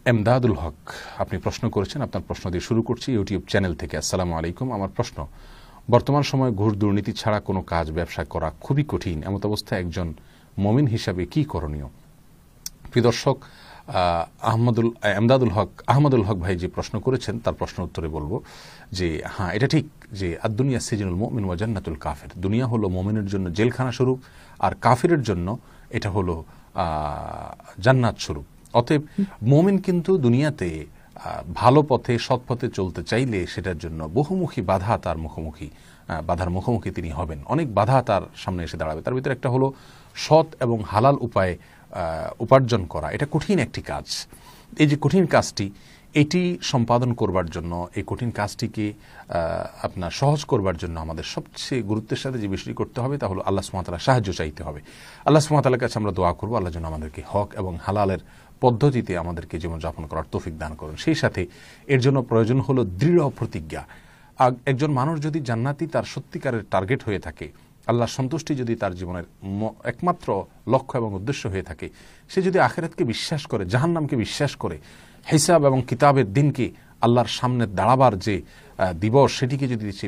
এমদাদুল হক আপনি প্রশ্ন করেছেন, আপনার প্রশ্ন দিয়ে শুরু করছি ইউটিউব চ্যানেল থেকে। আসসালামু আলাইকুম। আমার প্রশ্ন, বর্তমান সময়ে ঘুষ দুর্নীতি ছাড়া কোনো কাজ ব্যবসা করা খুবই কঠিন, এমত অবস্থায় একজন মুমিন হিসাবে কি করণীয়? প্রিয় দর্শক, আহমদুল হক ভাই যে প্রশ্ন করেছেন তার প্রশ্ন উত্তরে বলবো যে হ্যাঁ, এটা ঠিক যে আদ-দুনিয়া সিজনুল মুমিন ওয়া জান্নাতুল কাফির, দুনিয়া হলো মুমিনের জন্য জেলখানা স্বরূপ আর কাফিরের জন্য এটা হলো জান্নাত স্বরূপ। অতএব মুমিন কিন্তু দুনিয়াতে ভালো পথে সৎ পথে চলতে চাইলে সেটার জন্য বহুমুখী বাধার মুখোমুখি তিনি হবেন। অনেক বাধা তার সামনে এসে দাঁড়াবে। তার ভিতরে একটা হলো সৎ এবং হালাল উপায়ে উপার্জন করা। এটা কঠিন একটি কাজ। এই যে কঠিন কাজটি, এটি সম্পাদন করবার জন্য, এই কঠিন কাজটিকে আপনার সহজ করবার জন্য আমাদের সবচেয়ে গুরুত্বের সাথে যে বিষয়টি করতে হবে তা হলো আল্লাহ সুবহানাহু ওয়া তাআলার সাহায্য চাইতে হবে। আল্লাহ সুবহানাহু ওয়া তাআলার কাছে আমরা দোয়া করব আল্লাহ যেন আমাদেরকে হক এবং হালালের পদ্ধতিতে আমাদেরকে জীবনযাপন করার তৌফিক দান করুন। সেই সাথে এর জন্য প্রয়োজন হলো দৃঢ় প্রতিজ্ঞা। একজন মানুষ যদি জান্নাতি তার সত্যিকারের টার্গেট হয়ে থাকে, আল্লাহর সন্তুষ্টি যদি তার জীবনের একমাত্র লক্ষ্য এবং উদ্দেশ্য হয়ে থাকে, সে যদি আখিরাতকে বিশ্বাস করে, জাহান্নামকে বিশ্বাস করে, হিসাব এবং কিতাবের দিনকে, আল্লাহর সামনে দাঁড়াবার যে দিবস সেটিকে যদি সে